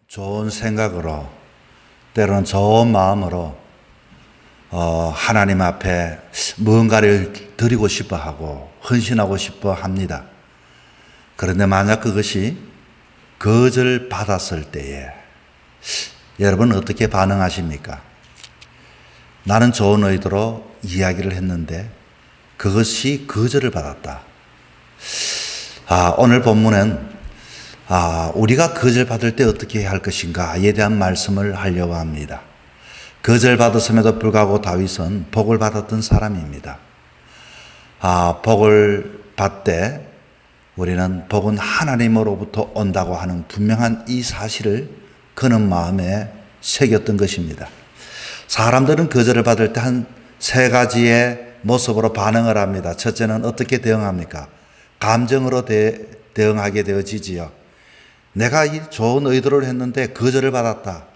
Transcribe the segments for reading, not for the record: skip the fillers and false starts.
좋은 생각으로 때로는 좋은 마음으로 하나님 앞에 무언가를 드리고 싶어 하고 헌신하고 싶어 합니다. 그런데 만약 그것이 거절 받았을 때에 여러분 어떻게 반응하십니까? 나는 좋은 의도로 이야기를 했는데 그것이 거절을 받았다. 오늘 본문은 우리가 거절받을 때 어떻게 해야 할 것인가에 대한 말씀을 하려고 합니다. 거절받았음에도 불구하고 다윗은 복을 받았던 사람입니다. 복을 받되 우리는 복은 하나님으로부터 온다고 하는 분명한 이 사실을 그는 마음에 새겼던 것입니다. 사람들은 거절을 받을 때 한 세 가지의 모습으로 반응을 합니다. 첫째는 어떻게 대응합니까? 감정으로 대응하게 되어지지요. 내가 이 좋은 의도를 했는데 거절을 받았다.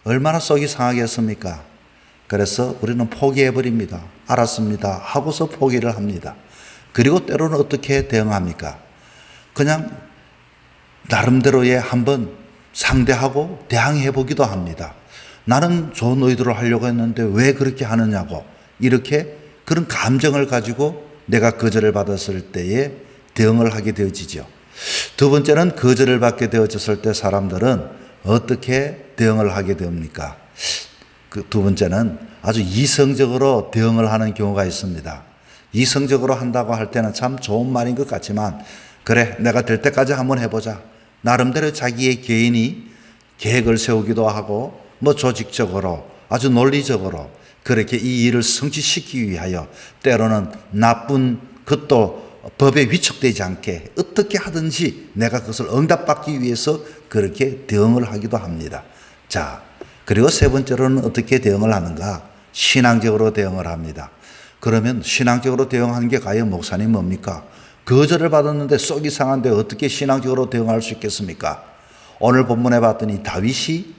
얼마나 속이 상하겠습니까? 그래서 우리는 포기해버립니다. 알았습니다 하고서 포기를 합니다. 그리고 때로는 어떻게 대응합니까? 그냥 나름대로의 한번 상대하고 대항해 보기도 합니다. 나는 좋은 의도를 하려고 했는데 왜 그렇게 하느냐고, 이렇게 그런 감정을 가지고 내가 거절을 받았을 때에 대응을 하게 되어지죠. 두 번째는 거절을 받게 되어졌을 때 사람들은 어떻게 대응을 하게 됩니까? 그 두 번째는 아주 이성적으로 대응을 하는 경우가 있습니다. 이성적으로 한다고 할 때는 참 좋은 말인 것 같지만, 그래 내가 될 때까지 한번 해보자, 나름대로 자기의 개인이 계획을 세우기도 하고 조직적으로 아주 논리적으로 그렇게 이 일을 성취시키기 위하여 때로는 나쁜 것도 법에 위축되지 않게 어떻게 하든지 내가 그것을 응답받기 위해서 그렇게 대응을 하기도 합니다. 자, 그리고 세 번째로는 어떻게 대응을 하는가? 신앙적으로 대응을 합니다. 그러면 신앙적으로 대응하는 게 과연 목사님 뭡니까? 거절을 받았는데 속이 상한데 어떻게 신앙적으로 대응할 수 있겠습니까? 오늘 본문에 봤더니 다윗이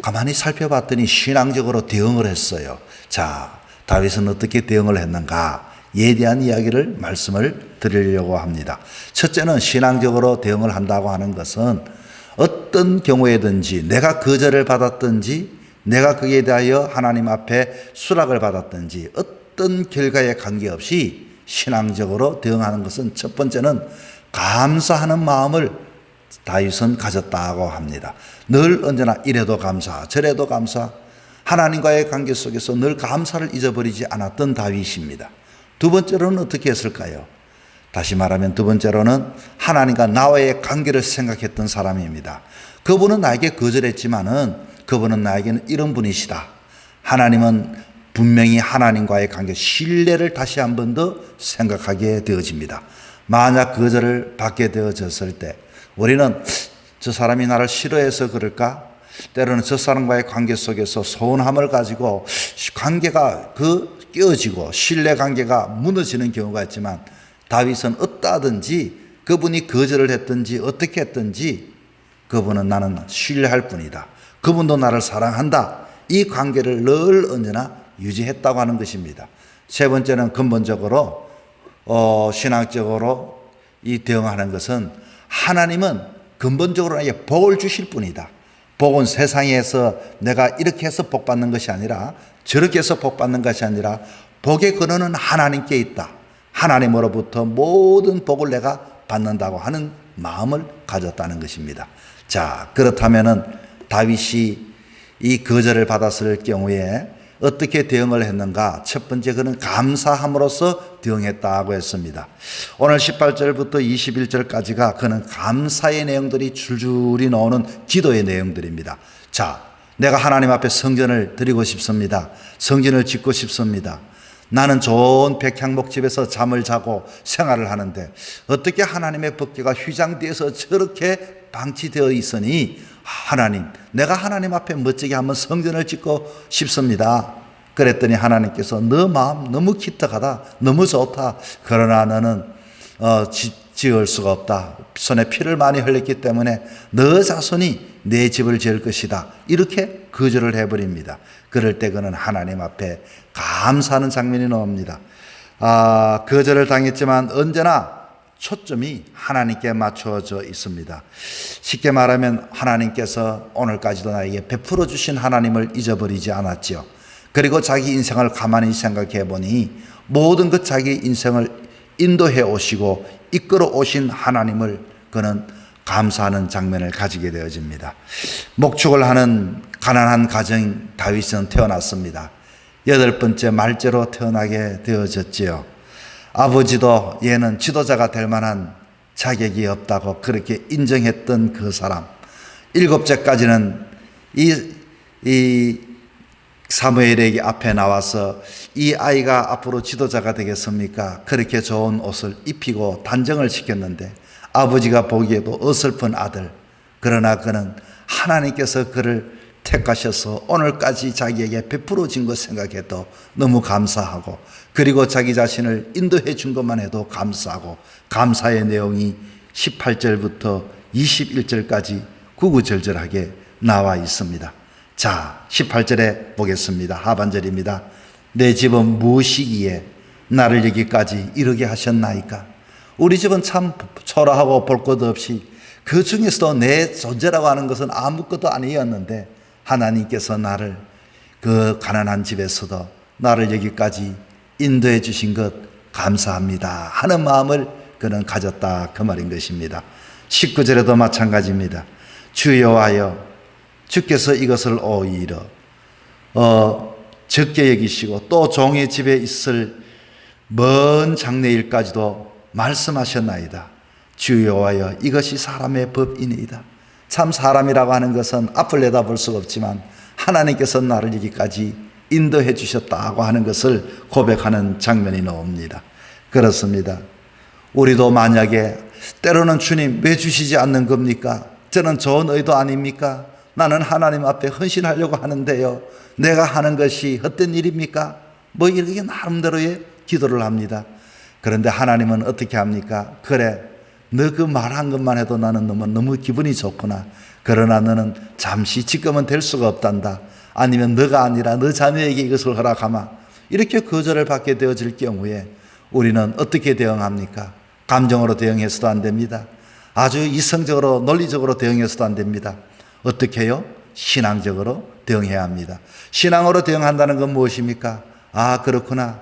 가만히 살펴봤더니 신앙적으로 대응을 했어요. 자, 다윗은 어떻게 대응을 했는가에 대한 이야기를 말씀을 드리려고 합니다. 첫째는 신앙적으로 대응을 한다고 하는 것은 어떤 경우에든지 내가 거절을 받았든지 내가 그에 대하여 하나님 앞에 수락을 받았든지 어떤 결과에 관계없이 신앙적으로 대응하는 것은 첫 번째는 감사하는 마음을 다윗은 가졌다고 합니다. 늘 언제나 이래도 감사 저래도 감사, 하나님과의 관계 속에서 늘 감사를 잊어버리지 않았던 다윗입니다. 두 번째로는 어떻게 했을까요? 다시 말하면 두 번째로는 하나님과 나와의 관계를 생각했던 사람입니다. 그분은 나에게 거절했지만은 그분은 나에게는 이런 분이시다. 하나님은 분명히 하나님과의 관계, 신뢰를 다시 한 번 더 생각하게 되어집니다. 만약 거절을 받게 되어졌을 때 우리는 저 사람이 나를 싫어해서 그럴까? 때로는 저 사람과의 관계 속에서 서운함을 가지고 관계가 깨어지고 신뢰 관계가 무너지는 경우가 있지만, 다윗은 어떠하든지 그분이 거절을 했든지 어떻게 했든지 그분은 나는 신뢰할 뿐이다, 그분도 나를 사랑한다, 이 관계를 늘 언제나 유지했다고 하는 것입니다. 세 번째는 근본적으로 신앙적으로 이 대응하는 것은 하나님은 근본적으로 나에게 복을 주실 뿐이다. 복은 세상에서 내가 이렇게 해서 복 받는 것이 아니라 저렇게 해서 복 받는 것이 아니라 복의 근원은 하나님께 있다. 하나님으로부터 모든 복을 내가 받는다고 하는 마음을 가졌다는 것입니다. 자, 그렇다면은 다윗이 이 거절을 받았을 경우에 어떻게 대응을 했는가? 첫 번째, 그는 감사함으로써 대응했다고 했습니다. 오늘 18절부터 21절까지가 그는 감사의 내용들이 줄줄이 나오는 기도의 내용들입니다. 자, 내가 하나님 앞에 성전을 드리고 싶습니다. 성전을 짓고 싶습니다. 나는 좋은 백향목집에서 잠을 자고 생활을 하는데 어떻게 하나님의 법궤가 휘장되어서 저렇게 방치되어 있으니 하나님, 내가 하나님 앞에 멋지게 한번 성전을 짓고 싶습니다. 그랬더니 하나님께서 너 마음 너무 기특하다, 너무 좋다, 그러나 너는 지을 수가 없다. 손에 피를 많이 흘렸기 때문에 너 자손이 내 집을 지을 것이다, 이렇게 거절을 해버립니다. 그럴 때 그는 하나님 앞에 감사하는 장면이 나옵니다. 거절을 당했지만 언제나 초점이 하나님께 맞춰져 있습니다. 쉽게 말하면 하나님께서 오늘까지도 나에게 베풀어 주신 하나님을 잊어버리지 않았지요. 그리고 자기 인생을 가만히 생각해 보니 모든 그 자기 인생을 인도해 오시고 이끌어 오신 하나님을 그는 감사하는 장면을 가지게 되어집니다. 목축을 하는 가난한 가정 다윗은 태어났습니다. 8번째 말째로 태어나게 되어졌지요. 아버지도 얘는 지도자가 될 만한 자격이 없다고 그렇게 인정했던 그 사람. 7째까지는 이 사무엘에게 앞에 나와서 이 아이가 앞으로 지도자가 되겠습니까? 그렇게 좋은 옷을 입히고 단정을 시켰는데 아버지가 보기에도 어설픈 아들. 그러나 그는 하나님께서 그를 택하셔서 오늘까지 자기에게 베풀어진 것 생각해도 너무 감사하고, 그리고 자기 자신을 인도해 준 것만 해도 감사하고, 감사의 내용이 18절부터 21절까지 구구절절하게 나와 있습니다. 자, 18절에 보겠습니다. 하반절입니다. 내 집은 무엇이기에 나를 여기까지 이르게 하셨나이까? 우리 집은 참 초라하고 볼 것도 없이 그 중에서도 내 존재라고 하는 것은 아무것도 아니었는데 하나님께서 나를 그 가난한 집에서도 나를 여기까지 인도해 주신 것 감사합니다 하는 마음을 그는 가졌다, 그 말인 것입니다. 19절에도 마찬가지입니다. 주 여호와여, 주께서 이것을 오히려 적게 여기시고 또 종의 집에 있을 먼 장래일까지도 말씀하셨나이다. 주 여호와여, 이것이 사람의 법이니이다. 참 사람이라고 하는 것은 앞을 내다볼 수가 없지만 하나님께서 나를 여기까지 인도해 주셨다고 하는 것을 고백하는 장면이 나옵니다. 그렇습니다. 우리도 만약에 때로는 주님 왜 주시지 않는 겁니까? 저는 좋은 의도 아닙니까? 나는 하나님 앞에 헌신하려고 하는데요, 내가 하는 것이 헛된 일입니까? 뭐 이렇게 나름대로의 기도를 합니다. 그런데 하나님은 어떻게 합니까? 그래, 너 그 말한 것만 해도 나는 너무 기분이 좋구나. 그러나 너는 잠시 지금은 될 수가 없단다. 아니면 너가 아니라 너 자녀에게 이것을 허락하마. 이렇게 거절을 받게 되어질 경우에 우리는 어떻게 대응합니까? 감정으로 대응해서도 안 됩니다. 아주 이성적으로 논리적으로 대응해서도 안 됩니다. 어떻게 해요? 신앙적으로 대응해야 합니다. 신앙으로 대응한다는 건 무엇입니까? 아, 그렇구나.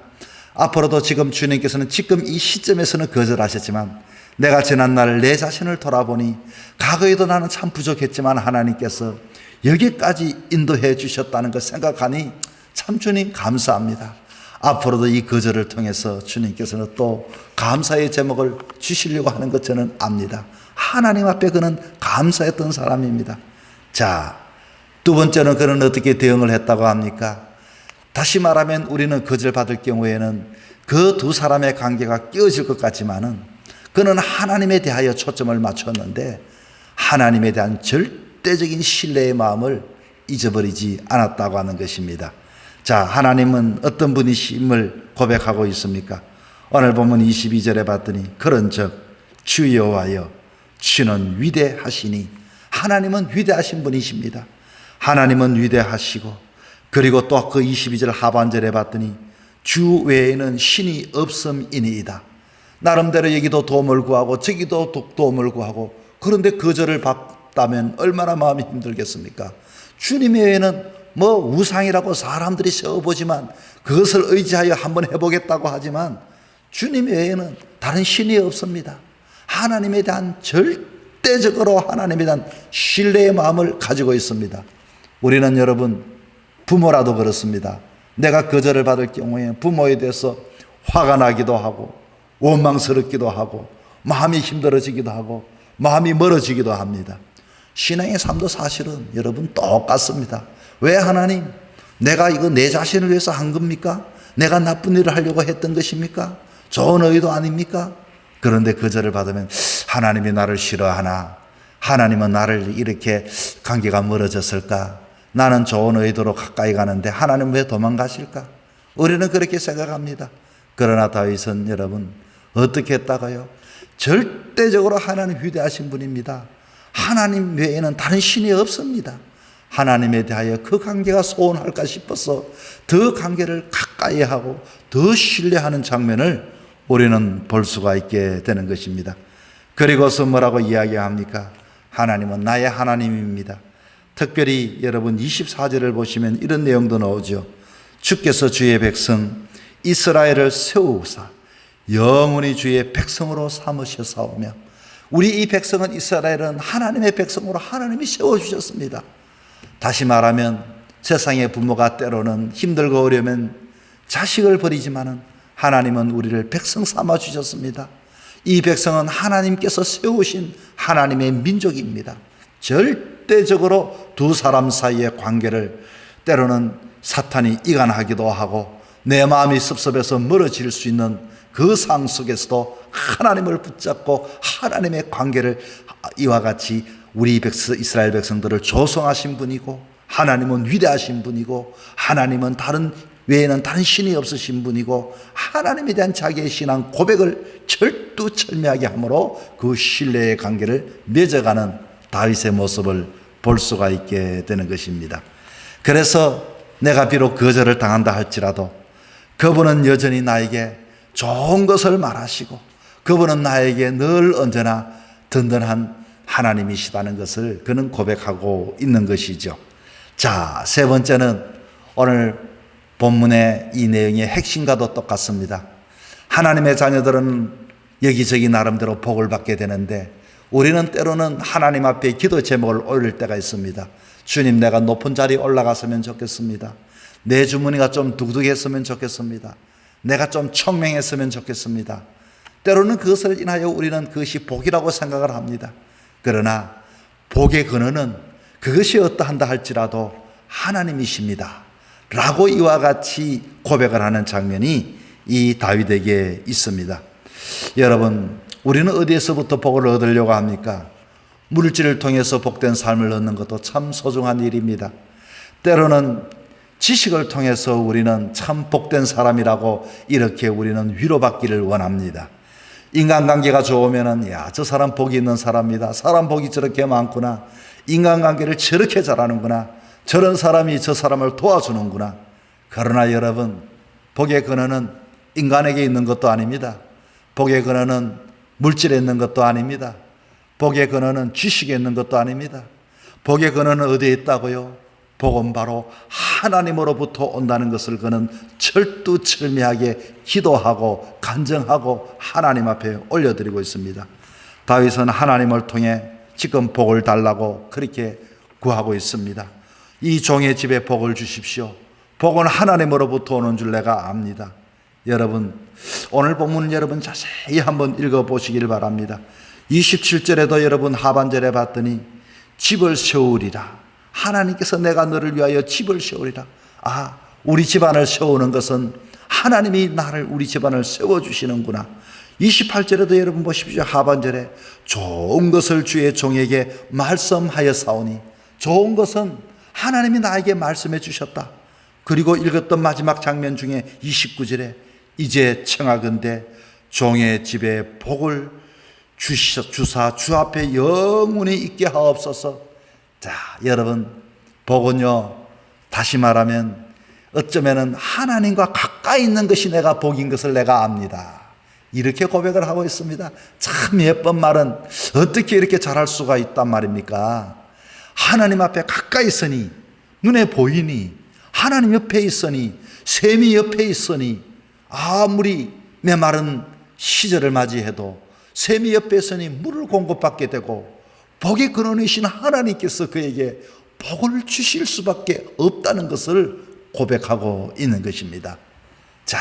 앞으로도 지금 주님께서는 지금 이 시점에서는 거절하셨지만 내가 지난날 내 자신을 돌아보니 과거에도 나는 참 부족했지만 하나님께서 여기까지 인도해 주셨다는 걸 생각하니 참 주님 감사합니다. 앞으로도 이 거절을 통해서 주님께서는 또 감사의 제목을 주시려고 하는 것 저는 압니다. 하나님 앞에 그는 감사했던 사람입니다. 자, 두 번째는 그는 어떻게 대응을 했다고 합니까? 다시 말하면 우리는 거절받을 경우에는 그 두 사람의 관계가 깨어질 것 같지만은 그는 하나님에 대하여 초점을 맞췄는데 하나님에 대한 절대적인 신뢰의 마음을 잊어버리지 않았다고 하는 것입니다. 자, 하나님은 어떤 분이심을 고백하고 있습니까? 오늘 보면 22절에 봤더니 그런즉 주 여호와여, 주는 위대하시니, 하나님은 위대하신 분이십니다. 하나님은 위대하시고, 그리고 또 그 22절 하반절에 봤더니 주 외에는 신이 없음이니이다. 나름대로 여기도 도움을 구하고 저기도 도움을 구하고, 그런데 거절을 받다면 얼마나 마음이 힘들겠습니까? 주님 외에는 뭐 우상이라고 사람들이 세워보지만 그것을 의지하여 한번 해보겠다고 하지만 주님 외에는 다른 신이 없습니다. 하나님에 대한 절대적으로 하나님에 대한 신뢰의 마음을 가지고 있습니다. 우리는 여러분 부모라도 그렇습니다. 내가 거절을 받을 경우에 부모에 대해서 화가 나기도 하고 원망스럽기도 하고 마음이 힘들어지기도 하고 마음이 멀어지기도 합니다. 신앙의 삶도 사실은 여러분 똑같습니다. 왜 하나님, 내가 이거 내 자신을 위해서 한 겁니까? 내가 나쁜 일을 하려고 했던 것입니까? 좋은 의도 아닙니까? 그런데 거절을 받으면 하나님이 나를 싫어하나? 하나님은 나를 이렇게 관계가 멀어졌을까? 나는 좋은 의도로 가까이 가는데 하나님 왜 도망가실까? 우리는 그렇게 생각합니다. 그러나 다윗은 여러분 어떻게 했다가요? 절대적으로 하나님 위대하신 분입니다. 하나님 외에는 다른 신이 없습니다. 하나님에 대하여 그 관계가 소원할까 싶어서 더 관계를 가까이 하고 더 신뢰하는 장면을 우리는 볼 수가 있게 되는 것입니다. 그리고서 뭐라고 이야기합니까? 하나님은 나의 하나님입니다. 특별히 여러분 24절을 보시면 이런 내용도 나오죠. 주께서 주의 백성 이스라엘을 세우사 영원히 주의 백성으로 삼으셨사오며, 우리 이 백성은, 이스라엘은 하나님의 백성으로 하나님이 세워주셨습니다. 다시 말하면 세상의 부모가 때로는 힘들고 어려우면 자식을 버리지만은 하나님은 우리를 백성 삼아 주셨습니다. 이 백성은 하나님께서 세우신 하나님의 민족입니다. 절대적으로 두 사람 사이의 관계를 때로는 사탄이 이간하기도 하고 내 마음이 섭섭해서 멀어질 수 있는 그 상 속에서도 하나님을 붙잡고 하나님의 관계를, 이와 같이 우리 이스라엘 백성들을 조성하신 분이고, 하나님은 위대하신 분이고, 하나님은 외에는 다른 신이 없으신 분이고, 하나님에 대한 자기의 신앙 고백을 철두철미하게 함으로 그 신뢰의 관계를 맺어가는 다윗의 모습을 볼 수가 있게 되는 것입니다. 그래서 내가 비록 거절을 당한다 할지라도 그분은 여전히 나에게 좋은 것을 말하시고, 그분은 나에게 늘 언제나 든든한 하나님이시다는 것을 그는 고백하고 있는 것이죠. 자, 세 번째는 오늘 본문의 이 내용의 핵심과도 똑같습니다. 하나님의 자녀들은 여기저기 나름대로 복을 받게 되는데, 우리는 때로는 하나님 앞에 기도 제목을 올릴 때가 있습니다. 주님, 내가 높은 자리에 올라갔으면 좋겠습니다. 내 주머니가 좀 두둑했으면 좋겠습니다. 내가 좀 청명했으면 좋겠습니다. 때로는 그것을 인하여 우리는 그것이 복이라고 생각을 합니다. 그러나 복의 근원은 그것이 어떠한다 할지라도 하나님이십니다 라고 이와 같이 고백을 하는 장면이 이 다윗에게 있습니다. 여러분, 우리는 어디에서부터 복을 얻으려고 합니까? 물질을 통해서 복된 삶을 얻는 것도 참 소중한 일입니다. 때로는 지식을 통해서 우리는 참 복된 사람이라고 이렇게 우리는 위로받기를 원합니다. 인간관계가 좋으면은, 야, 저 사람 복이 있는 사람이다. 사람 복이 저렇게 많구나. 인간관계를 저렇게 잘하는구나. 저런 사람이 저 사람을 도와주는구나. 그러나 여러분, 복의 근원은 인간에게 있는 것도 아닙니다. 복의 근원은 물질에 있는 것도 아닙니다. 복의 근원은 지식에 있는 것도 아닙니다. 복의 근원은 어디에 있다고요? 복은 바로 하나님으로부터 온다는 것을 그는 철두철미하게 기도하고 간증하고 하나님 앞에 올려드리고 있습니다. 다윗은 하나님을 통해 지금 복을 달라고 그렇게 구하고 있습니다. 이 종의 집에 복을 주십시오. 복은 하나님으로부터 오는 줄 내가 압니다. 여러분, 오늘 본문을 여러분 자세히 한번 읽어보시길 바랍니다. 27절에도 여러분 하반절에 봤더니 집을 세우리라. 하나님께서 내가 너를 위하여 집을 세우리라. 아, 우리 집안을 세우는 것은 하나님이 우리 집안을 세워주시는구나. 28절에도 여러분 보십시오. 하반절에 좋은 것을 주의 종에게 말씀하여 사오니, 좋은 것은 하나님이 나에게 말씀해 주셨다. 그리고 읽었던 마지막 장면 중에 29절에 이제 청하건대 종의 집에 복을 주사 주 앞에 영원히 있게 하옵소서. 자, 여러분, 복은요, 다시 말하면 어쩌면은 하나님과 가까이 있는 것이 내가 복인 것을 내가 압니다. 이렇게 고백을 하고 있습니다. 참 예쁜 말은 어떻게 이렇게 잘할 수가 있단 말입니까? 하나님 앞에 가까이 있으니, 눈에 보이니, 하나님 옆에 있으니, 샘이 옆에 있으니, 아무리 메마른 시절을 맞이해도 샘이 옆에 있으니 물을 공급받게 되고, 복의 근원이신 하나님께서 그에게 복을 주실 수밖에 없다는 것을 고백하고 있는 것입니다. 자,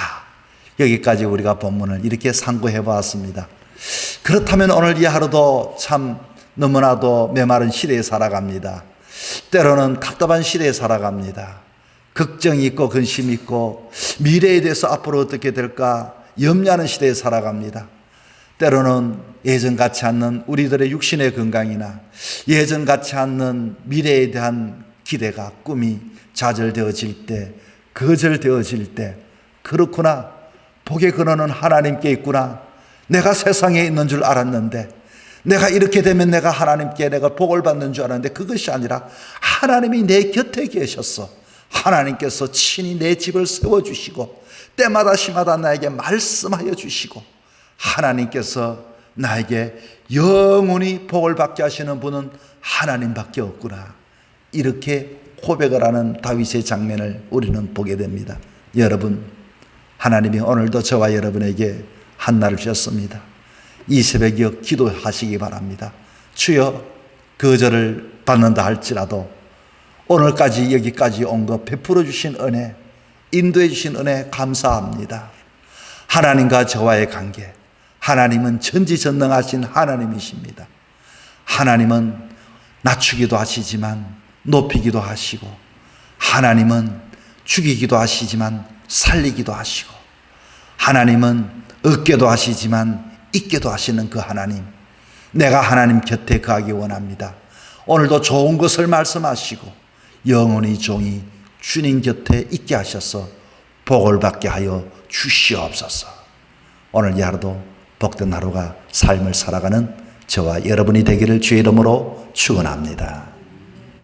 여기까지 우리가 본문을 이렇게 상고해 보았습니다. 그렇다면 오늘 이 하루도 참 너무나도 메마른 시대에 살아갑니다. 때로는 답답한 시대에 살아갑니다. 걱정이 있고 근심이 있고 미래에 대해서 앞으로 어떻게 될까 염려하는 시대에 살아갑니다. 때로는 예전 같지 않는 우리들의 육신의 건강이나 예전 같지 않는 미래에 대한 기대가, 꿈이 좌절되어질 때, 거절되어질 때, 그렇구나, 복의 근원은 하나님께 있구나, 내가 세상에 있는 줄 알았는데, 내가 이렇게 되면 내가 하나님께 내가 복을 받는 줄 알았는데 그것이 아니라 하나님이 내 곁에 계셨어. 하나님께서 친히 내 집을 세워주시고 때마다 시마다 나에게 말씀하여 주시고 하나님께서 나에게 영원히 복을 받게 하시는 분은 하나님밖에 없구나. 이렇게 고백을 하는 다윗의 장면을 우리는 보게 됩니다. 여러분, 하나님이 오늘도 저와 여러분에게 한날을 주셨습니다. 이 새벽에 기도하시기 바랍니다. 주여, 거절을 받는다 할지라도 오늘까지 여기까지 온 것 베풀어 주신 은혜, 인도해 주신 은혜 감사합니다. 하나님과 저와의 관계, 하나님은 전지전능하신 하나님이십니다. 하나님은 낮추기도 하시지만 높이기도 하시고, 하나님은 죽이기도 하시지만 살리기도 하시고, 하나님은 얻게도 하시지만 잊게도 하시는 그 하나님, 내가 하나님 곁에 가기 원합니다. 오늘도 좋은 것을 말씀하시고 영원히 종이 주님 곁에 있게 하셔서 복을 받게 하여 주시옵소서. 오늘 이 하루도 복된 하루가 삶을 살아가는 저와 여러분이 되기를 주의 이름으로 축원합니다.